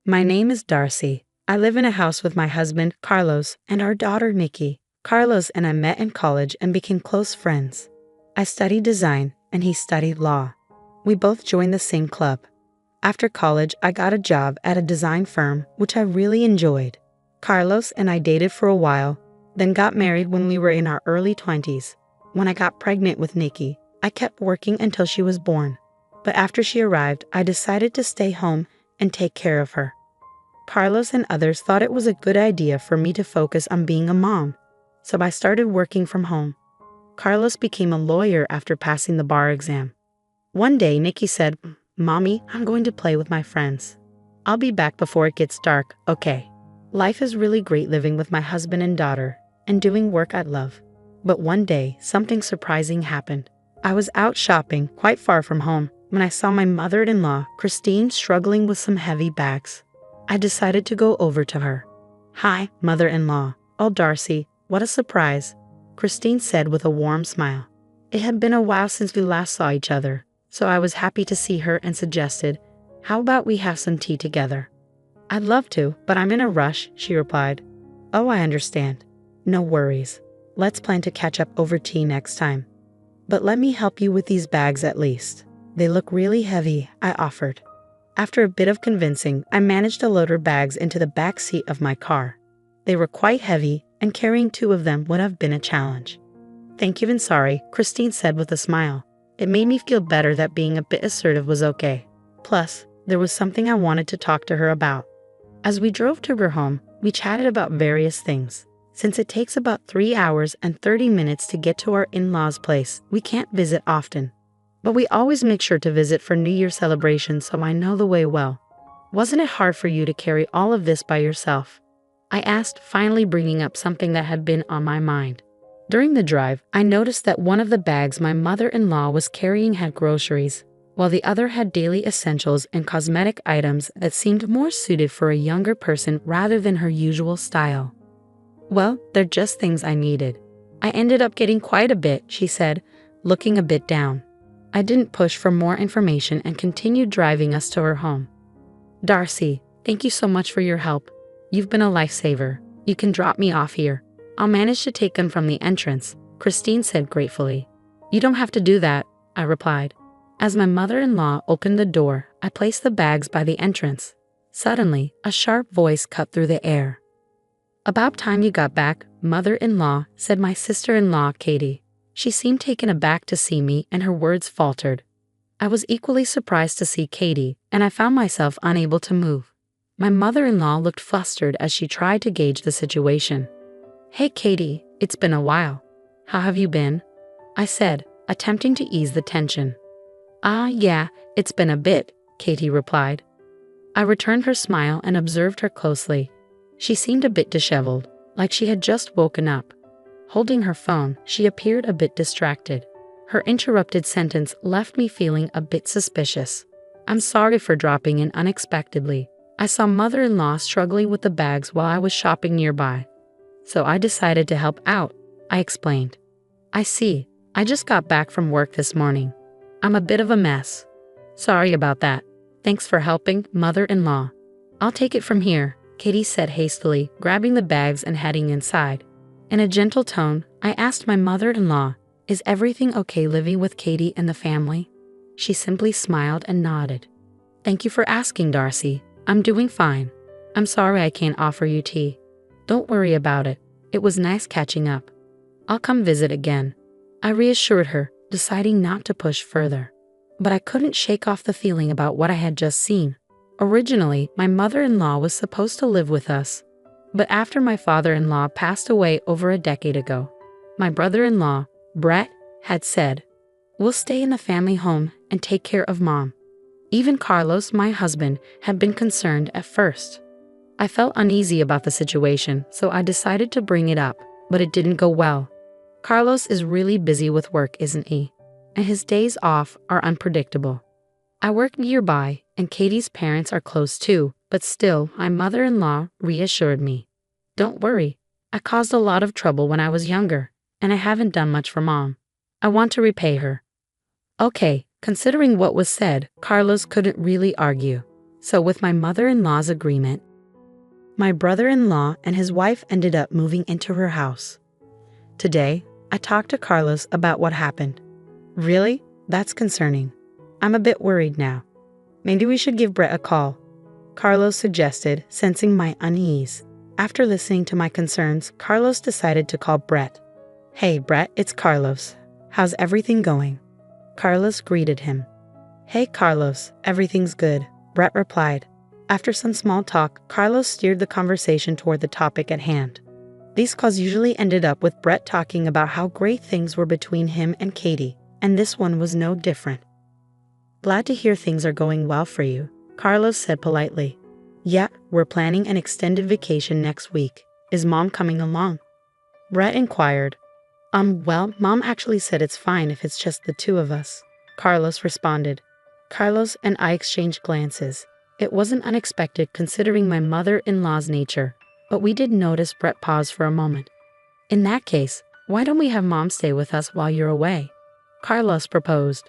My name is Darcy. I live in a house with my husband, Carlos, and our daughter, Nikki. Carlos and I met in college and became close friends. I studied design, and he studied law. We both joined the same club. After college, I got a job at a design firm, which I really enjoyed. Carlos and I dated for a while, then got married when we were in our early 20s. When I got pregnant with Nikki, I kept working until she was born. But after she arrived, I decided to stay home and take care of her. Carlos and others thought it was a good idea for me to focus on being a mom, so I started working from home. Carlos became a lawyer after passing the bar exam. One day, Nikki said, "Mommy, I'm going to play with my friends. I'll be back before it gets dark, okay?" Life is really great living with my husband and daughter and doing work I love. But one day, something surprising happened. I was out shopping quite far from home when I saw my mother-in-law, Christine, struggling with some heavy bags. I decided to go over to her. "Hi, mother-in-law." "Oh, Darcy, what a surprise," Christine said with a warm smile. It had been a while since we last saw each other, so I was happy to see her and suggested, "How about we have some tea together?" "I'd love to, but I'm in a rush," she replied. "Oh, I understand. No worries. Let's plan to catch up over tea next time. But let me help you with these bags at least. They look really heavy," I offered. After a bit of convincing, I managed to load her bags into the back seat of my car. They were quite heavy, and carrying 2 of them would have been a challenge. "Thank you and sorry," Christine said with a smile. It made me feel better that being a bit assertive was okay. Plus, there was something I wanted to talk to her about. As we drove to her home, we chatted about various things. Since it takes about 3 hours and 30 minutes to get to our in-laws' place, we can't visit often. But we always make sure to visit for New Year celebrations, so I know the way well. "Wasn't it hard for you to carry all of this by yourself?" I asked, finally bringing up something that had been on my mind. During the drive, I noticed that one of the bags my mother-in-law was carrying had groceries, while the other had daily essentials and cosmetic items that seemed more suited for a younger person rather than her usual style. "Well, they're just things I needed. I ended up getting quite a bit," she said, looking a bit down. I didn't push for more information and continued driving us to her home. "Darcy, thank you so much for your help. You've been a lifesaver. You can drop me off here. I'll manage to take them from the entrance," Christine said gratefully. "You don't have to do that," I replied. As my mother-in-law opened the door, I placed the bags by the entrance. Suddenly, a sharp voice cut through the air. "About time you got back, mother-in-law," said my sister-in-law, Katie. She seemed taken aback to see me, and her words faltered. I was equally surprised to see Katie, and I found myself unable to move. My mother-in-law looked flustered as she tried to gauge the situation. "Hey, Katie, it's been a while. How have you been?" I said, attempting to ease the tension. Yeah, it's been a bit," Katie replied. I returned her smile and observed her closely. She seemed a bit disheveled, like she had just woken up. Holding her phone, she appeared a bit distracted. Her interrupted sentence left me feeling a bit suspicious. "I'm sorry for dropping in unexpectedly. I saw mother-in-law struggling with the bags while I was shopping nearby, so I decided to help out," I explained. "I see. I just got back from work this morning. I'm a bit of a mess. Sorry about that. Thanks for helping, mother-in-law. I'll take it from here," Katie said hastily, grabbing the bags and heading inside. In a gentle tone, I asked my mother-in-law, "Is everything okay living with Katie and the family?" She simply smiled and nodded. "Thank you for asking, Darcy. I'm doing fine. I'm sorry I can't offer you tea." "Don't worry about it. It was nice catching up. I'll come visit again," I reassured her, deciding not to push further. But I couldn't shake off the feeling about what I had just seen. Originally, my mother-in-law was supposed to live with us. But after my father-in-law passed away over a decade ago, my brother-in-law, Brett, had said, "We'll stay in the family home and take care of Mom." Even Carlos, my husband, had been concerned at first. I felt uneasy about the situation, so I decided to bring it up, but it didn't go well. Carlos is really busy with work, isn't he? And his days off are unpredictable. I work nearby, and Katie's parents are close too, but still, my mother-in-law reassured me. "Don't worry. I caused a lot of trouble when I was younger, and I haven't done much for Mom. I want to repay her." Okay, considering what was said, Carlos couldn't really argue. So with my mother-in-law's agreement, my brother-in-law and his wife ended up moving into her house. Today, I talked to Carlos about what happened. Really? That's concerning. I'm a bit worried now. Maybe we should give Brett a call, Carlos suggested, sensing my unease. After listening to my concerns, Carlos decided to call Brett. Hey Brett, it's Carlos. How's everything going? Carlos greeted him. Hey Carlos, everything's good, Brett replied. After some small talk, Carlos steered the conversation toward the topic at hand. These calls usually ended up with Brett talking about how great things were between him and Katie, and this one was no different. Glad to hear things are going well for you, Carlos said politely. Yeah, we're planning an extended vacation next week. Is Mom coming along? Brett inquired. Well, Mom actually said it's fine if it's just the two of us, Carlos responded. Carlos and I exchanged glances. It wasn't unexpected considering my mother-in-law's nature, but we did notice Brett pause for a moment. In that case, why don't we have Mom stay with us while you're away? Carlos proposed.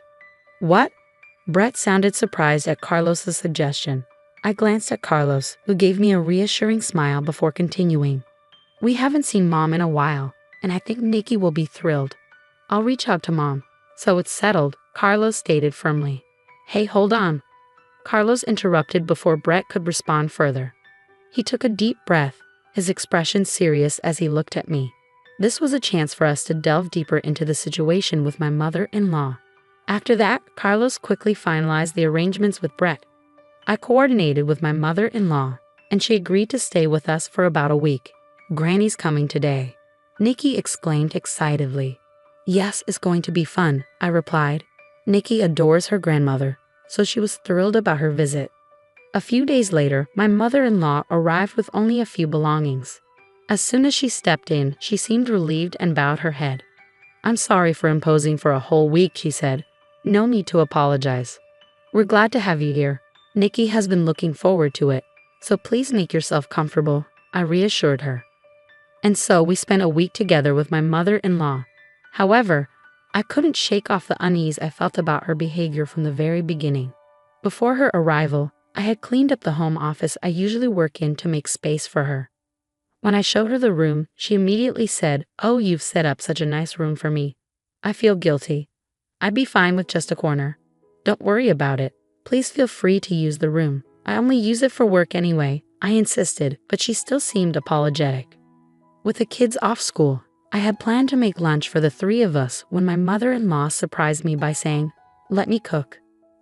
What? Brett sounded surprised at Carlos's suggestion. I glanced at Carlos, who gave me a reassuring smile before continuing. We haven't seen Mom in a while, and I think Nikki will be thrilled. I'll reach out to Mom. So it's settled, Carlos stated firmly. Hey, hold on. Carlos interrupted before Brett could respond further. He took a deep breath, his expression serious as he looked at me. This was a chance for us to delve deeper into the situation with my mother-in-law. After that, Carlos quickly finalized the arrangements with Brett. I coordinated with my mother-in-law, and she agreed to stay with us for about a week. Granny's coming today, Nikki exclaimed excitedly. Yes, it's going to be fun, I replied. Nikki adores her grandmother, so she was thrilled about her visit. A few days later, my mother-in-law arrived with only a few belongings. As soon as she stepped in, she seemed relieved and bowed her head. I'm sorry for imposing for a whole week, she said. No need to apologize. We're glad to have you here. Nikki has been looking forward to it, so please make yourself comfortable, I reassured her. And so we spent a week together with my mother-in-law. However, I couldn't shake off the unease I felt about her behavior from the very beginning. Before her arrival, I had cleaned up the home office I usually work in to make space for her. When I showed her the room, she immediately said, "Oh, you've set up such a nice room for me. I feel guilty. I'd be fine with just a corner. Don't worry about it. Please feel free to use the room. I only use it for work anyway," I insisted, but she still seemed apologetic. With the kids off school, I had planned to make lunch for the three of us when my mother-in-law surprised me by saying, "Let me cook.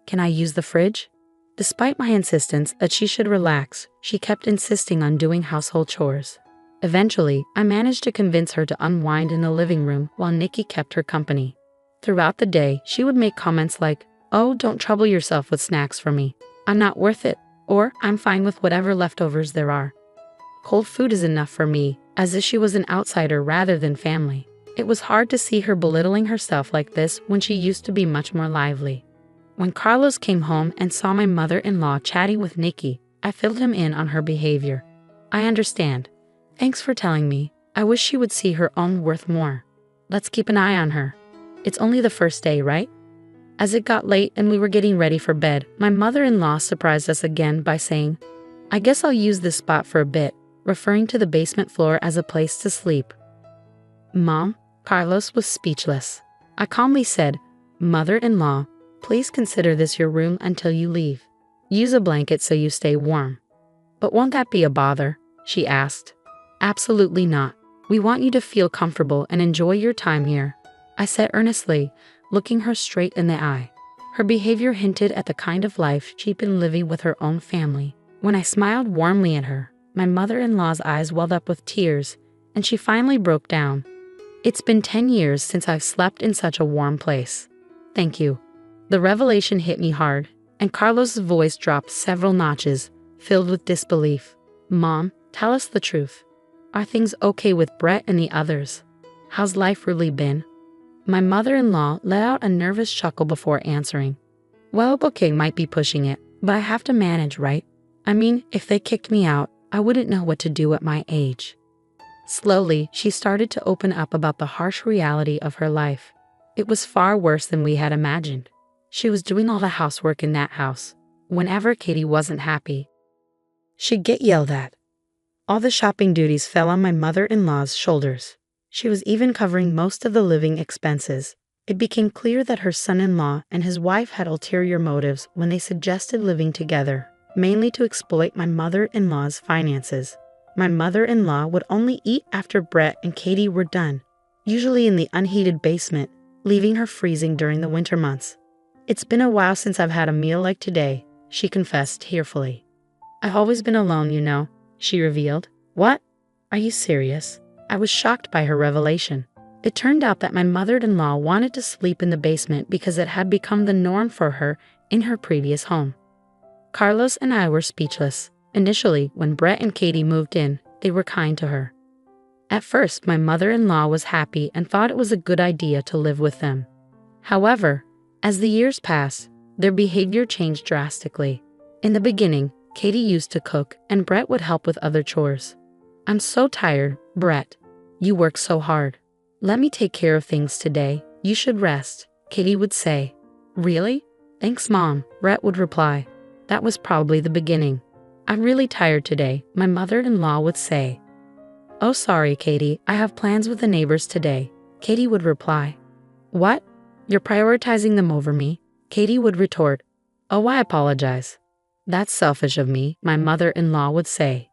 Can I use the fridge?" Despite my insistence that she should relax, she kept insisting on doing household chores. Eventually, I managed to convince her to unwind in the living room while Nikki kept her company. Throughout the day, she would make comments like, "Oh, don't trouble yourself with snacks for me. I'm not worth it," or "I'm fine with whatever leftovers there are. Cold food is enough for me," as if she was an outsider rather than family. It was hard to see her belittling herself like this when she used to be much more lively. When Carlos came home and saw my mother-in-law chatting with Nikki, I filled him in on her behavior. "I understand. Thanks for telling me. I wish she would see her own worth more. Let's keep an eye on her. It's only the first day, right?" As it got late and we were getting ready for bed, my mother-in-law surprised us again by saying, "I guess I'll use this spot for a bit," referring to the basement floor as a place to sleep. "Mom?" Carlos was speechless. I calmly said, "Mother-in-law, please consider this your room until you leave. Use a blanket so you stay warm." "But won't that be a bother?" she asked. "Absolutely not. We want you to feel comfortable and enjoy your time here," I said earnestly, looking her straight in the eye. Her behavior hinted at the kind of life she'd been living with her own family. When I smiled warmly at her, my mother-in-law's eyes welled up with tears, and she finally broke down. "It's been 10 years since I've slept in such a warm place. Thank you." The revelation hit me hard, and Carlos's voice dropped several notches, filled with disbelief. "Mom, tell us the truth. Are things okay with Brett and the others? How's life really been?" My mother-in-law let out a nervous chuckle before answering. "Well, okay might be pushing it, but I have to manage, right? I mean, if they kicked me out, I wouldn't know what to do at my age." Slowly, she started to open up about the harsh reality of her life. It was far worse than we had imagined. She was doing all the housework in that house, Whenever Katie wasn't happy, she'd get yelled at. All the shopping duties fell on my mother-in-law's shoulders. She was even covering most of the living expenses. It became clear that her son-in-law and his wife had ulterior motives when they suggested living together, mainly to exploit my mother-in-law's finances. My mother-in-law would only eat after Brett and Katie were done, usually in the unheated basement, leaving her freezing during the winter months. "It's been a while since I've had a meal like today," she confessed tearfully. "I've always been alone, you know," she revealed. "What? Are you serious?" I was shocked by her revelation. It turned out that my mother-in-law wanted to sleep in the basement because it had become the norm for her in her previous home. Carlos and I were speechless. Initially, when Brett and Katie moved in, they were kind to her. At first, my mother-in-law was happy and thought it was a good idea to live with them. However, as the years passed, their behavior changed drastically. In the beginning, Katie used to cook and Brett would help with other chores. "I'm so tired, Brett. You work so hard. Let me take care of things today. You should rest," Katie would say. "Really? Thanks, Mom," Brett would reply. That was probably the beginning. "I'm really tired today," my mother-in-law would say. "Oh, sorry, Katie, I have plans with the neighbors today," Katie would reply. "What? You're prioritizing them over me?" Katie would retort. "Oh, I apologize. That's selfish of me," my mother-in-law would say.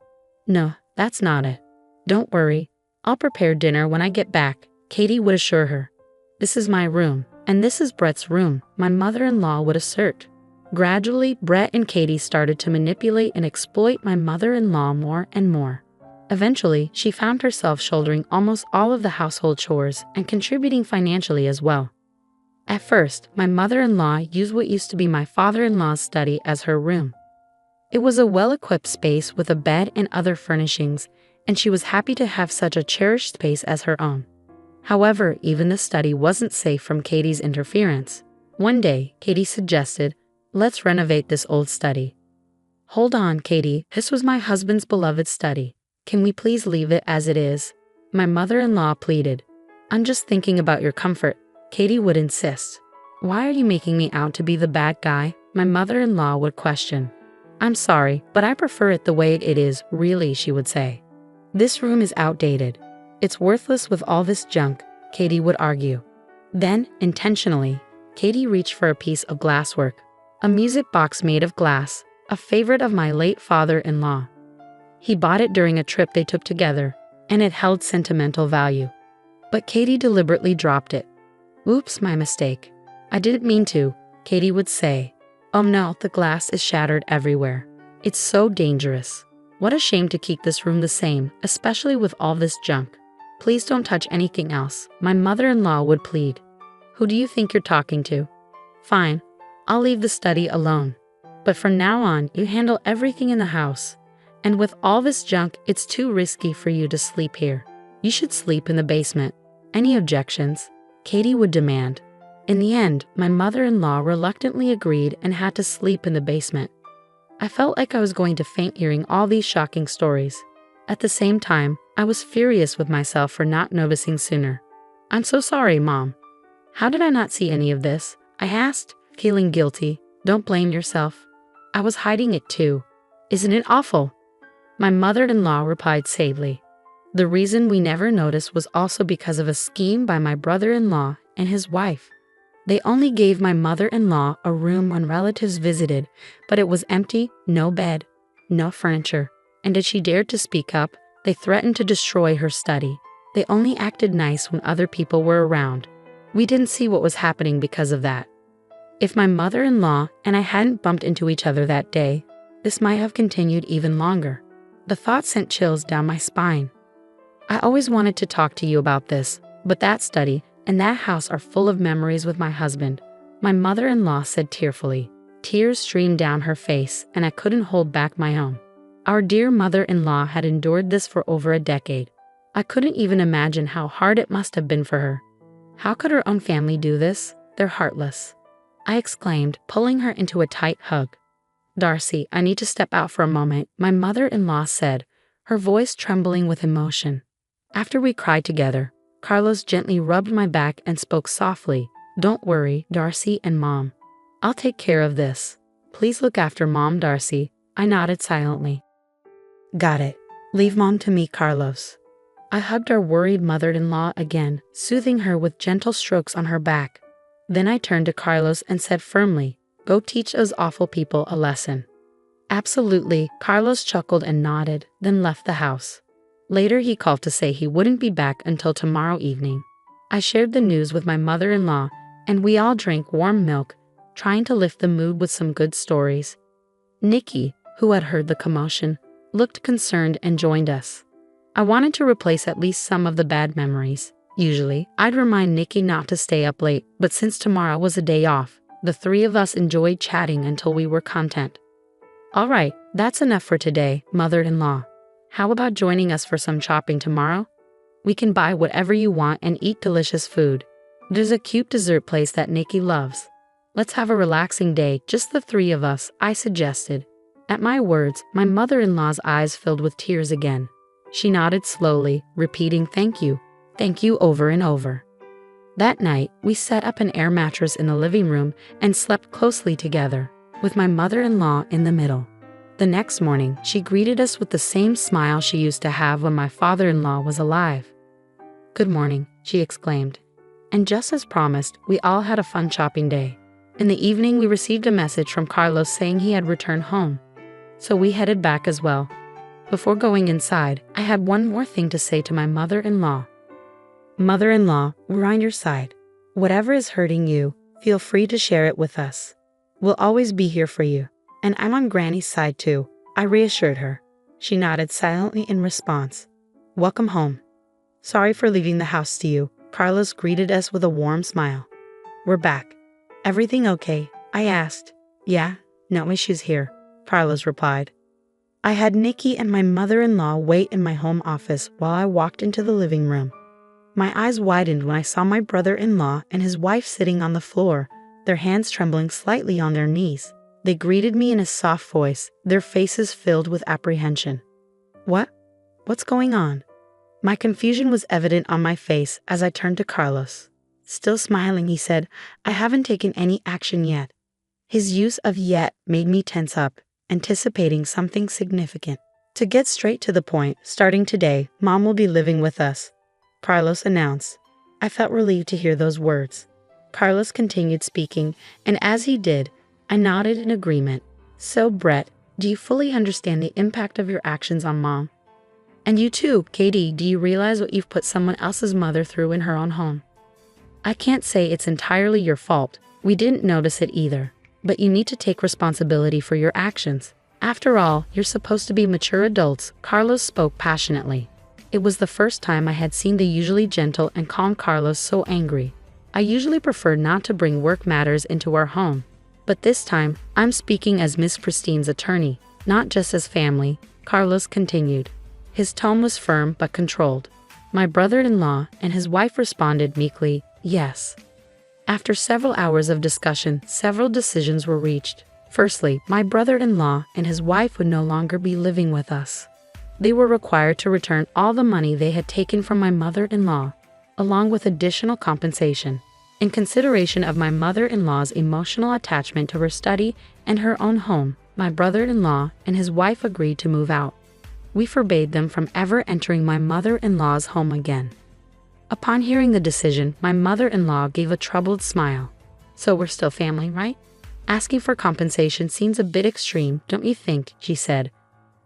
"No, that's not it. Don't worry. I'll prepare dinner when I get back," Katie would assure her. "This is my room, and this is Brett's room," my mother-in-law would assert. Gradually, Brett and Katie started to manipulate and exploit my mother-in-law more and more. Eventually, she found herself shouldering almost all of the household chores and contributing financially as well. At first, my mother-in-law used what used to be my father-in-law's study as her room. It was a well-equipped space with a bed and other furnishings, and she was happy to have such a cherished space as her own. However, even the study wasn't safe from Katie's interference. One day, Katie suggested, "Let's renovate this old study." "Hold on, Katie, this was my husband's beloved study. Can we please leave it as it is?" my mother-in-law pleaded. "I'm just thinking about your comfort," Katie would insist. "Why are you making me out to be the bad guy?" my mother-in-law would question. "I'm sorry, but I prefer it the way it is, really," she would say. "This room is outdated. It's worthless with all this junk," Katie would argue. Then, intentionally, Katie reached for a piece of glasswork, a music box made of glass, a favorite of my late father-in-law. He bought it during a trip they took together, and it held sentimental value. But Katie deliberately dropped it. "Oops, my mistake. I didn't mean to," Katie would say. "Oh no, the glass is shattered everywhere. It's so dangerous. What a shame to keep this room the same, especially with all this junk. Please don't touch anything else," my mother-in-law would plead. "Who do you think you're talking to? Fine, I'll leave the study alone. But from now on, you handle everything in the house. And with all this junk, it's too risky for you to sleep here. You should sleep in the basement." "Any objections?" Katie would demand. In the end, my mother-in-law reluctantly agreed and had to sleep in the basement. I felt like I was going to faint hearing all these shocking stories. At the same time, I was furious with myself for not noticing sooner. "I'm so sorry, Mom. How did I not see any of this?" I asked, feeling guilty. "Don't blame yourself. I was hiding it too. Isn't it awful?" My mother-in-law replied sadly. "The reason we never noticed was also because of a scheme by my brother-in-law and his wife. They only gave my mother-in-law a room when relatives visited, but it was empty, no bed, no furniture. And if she dared to speak up, they threatened to destroy her study. They only acted nice when other people were around. We didn't see what was happening because of that. If my mother-in-law and I hadn't bumped into each other that day, this might have continued even longer." The thought sent chills down my spine. "I always wanted to talk to you about this, but that study and that house are full of memories with my husband," my mother-in-law said tearfully. Tears streamed down her face, and I couldn't hold back my own. Our dear mother-in-law had endured this for over a decade. I couldn't even imagine how hard it must have been for her. How could her own family do this? They're heartless, I exclaimed, pulling her into a tight hug. "Darcy, I need to step out for a moment," my mother-in-law said, her voice trembling with emotion. After we cried together, Carlos gently rubbed my back and spoke softly. "Don't worry, Darcy and Mom. I'll take care of this. Please look after Mom, Darcy. I nodded silently. Got it. Leave Mom to me, Carlos. I hugged our worried mother-in-law again, soothing her with gentle strokes on her back. Then I turned to Carlos and said firmly, "Go teach those awful people a lesson." Absolutely, Carlos chuckled and nodded, then left the house. Later he called to say he wouldn't be back until tomorrow evening. I shared the news with my mother-in-law, and we all drank warm milk, trying to lift the mood with some good stories. Nikki, who had heard the commotion, looked concerned and joined us. I wanted to replace at least some of the bad memories. Usually, I'd remind Nikki not to stay up late, but since tomorrow was a day off, the three of us enjoyed chatting until we were content. All right, that's enough for today, mother-in-law. How about joining us for some shopping tomorrow? We can buy whatever you want and eat delicious food. There's a cute dessert place that Nikki loves. Let's have a relaxing day, just the three of us, I suggested. At my words, my mother-in-law's eyes filled with tears again. She nodded slowly, repeating thank you over and over. That night, we set up an air mattress in the living room and slept closely together, with my mother-in-law in the middle. The next morning, she greeted us with the same smile she used to have when my father-in-law was alive. "Good morning," she exclaimed. And just as promised, we all had a fun shopping day. In the evening, we received a message from Carlos saying he had returned home. So we headed back as well. Before going inside, I had one more thing to say to my mother-in-law. Mother-in-law, we're on your side. Whatever is hurting you, feel free to share it with us. We'll always be here for you. And I'm on Granny's side too, I reassured her. She nodded silently in response. Welcome home. Sorry for leaving the house to you. Carlos greeted us with a warm smile. We're back. Everything okay? I asked. Yeah, no issues here, Carlos replied. I had Nikki and my mother-in-law wait in my home office while I walked into the living room. My eyes widened when I saw my brother-in-law and his wife sitting on the floor, their hands trembling slightly on their knees. They greeted me in a soft voice, their faces filled with apprehension. What's going on? My confusion was evident on my face as I turned to Carlos. Still smiling, he said, I haven't taken any action yet. His use of yet made me tense up, anticipating something significant. To get straight to the point, starting today, Mom will be living with us, Carlos announced. I felt relieved to hear those words. Carlos continued speaking, and as he did, I nodded in agreement. So, Brett, do you fully understand the impact of your actions on Mom? And you too, Katie, do you realize what you've put someone else's mother through in her own home? I can't say it's entirely your fault. We didn't notice it either. But you need to take responsibility for your actions. After all, you're supposed to be mature adults, Carlos spoke passionately. It was the first time I had seen the usually gentle and calm Carlos so angry. I usually prefer not to bring work matters into our home. But this time, I'm speaking as Miss Christine's attorney, not just as family, Carlos continued. His tone was firm but controlled. My brother-in-law and his wife responded meekly, yes. After several hours of discussion, several decisions were reached. Firstly, my brother-in-law and his wife would no longer be living with us. They were required to return all the money they had taken from my mother-in-law, along with additional compensation. In consideration of my mother-in-law's emotional attachment to her study and her own home, my brother-in-law and his wife agreed to move out. We forbade them from ever entering my mother-in-law's home again. Upon hearing the decision, my mother-in-law gave a troubled smile. So we're still family, right? Asking for compensation seems a bit extreme, don't you think? She said.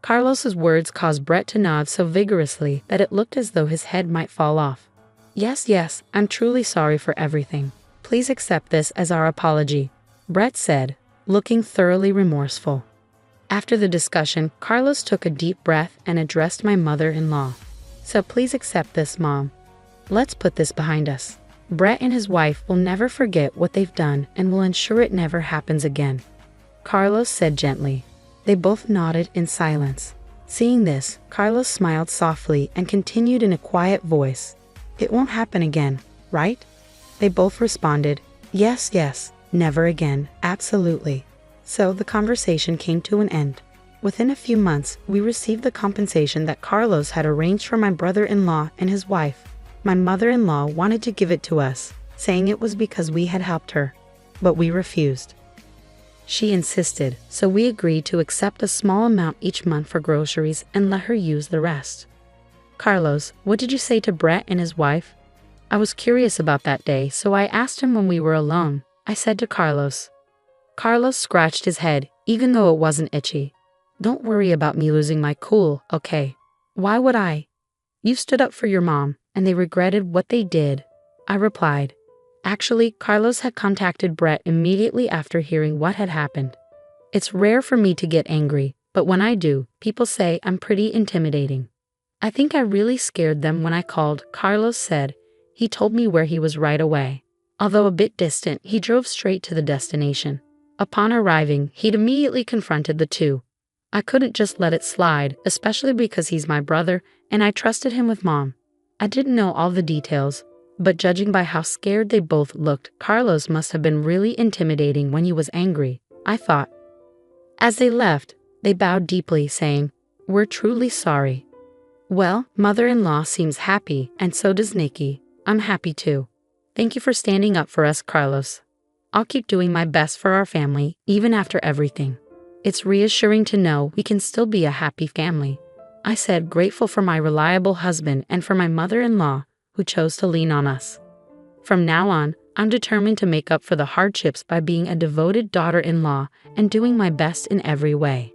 Carlos's words caused Brett to nod so vigorously that it looked as though his head might fall off. Yes, I'm truly sorry for everything. Please accept this as our apology, Brett said, looking thoroughly remorseful. After the discussion, Carlos took a deep breath and addressed my mother-in-law. So please accept this, Mom. Let's put this behind us. Brett and his wife will never forget what they've done and will ensure it never happens again, Carlos said gently. They both nodded in silence. Seeing this, Carlos smiled softly and continued in a quiet voice. It won't happen again, right? They both responded, yes, never again, absolutely. So the conversation came to an end. Within a few months, we received the compensation that Carlos had arranged for my brother-in-law and his wife. My mother-in-law wanted to give it to us, saying it was because we had helped her, but we refused. She insisted, so we agreed to accept a small amount each month for groceries and let her use the rest. Carlos, what did you say to Brett and his wife? I was curious about that day, so I asked him when we were alone. I said to Carlos. Carlos scratched his head, even though it wasn't itchy. Don't worry about me losing my cool, okay? Why would I? You stood up for your mom, and they regretted what they did. I replied. Actually, Carlos had contacted Brett immediately after hearing what had happened. It's rare for me to get angry, but when I do, people say I'm pretty intimidating. I think I really scared them when I called, Carlos said. He told me where he was right away. Although a bit distant, he drove straight to the destination. Upon arriving, he'd immediately confronted the two. I couldn't just let it slide, especially because he's my brother, and I trusted him with Mom. I didn't know all the details, but judging by how scared they both looked, Carlos must have been really intimidating when he was angry, I thought. As they left, they bowed deeply, saying, "We're truly sorry." Well, mother-in-law seems happy, and so does Nikki. I'm happy too. Thank you for standing up for us, Carlos. I'll keep doing my best for our family, even after everything. It's reassuring to know we can still be a happy family. I said, grateful for my reliable husband and for my mother-in-law, who chose to lean on us. From now on, I'm determined to make up for the hardships by being a devoted daughter-in-law and doing my best in every way.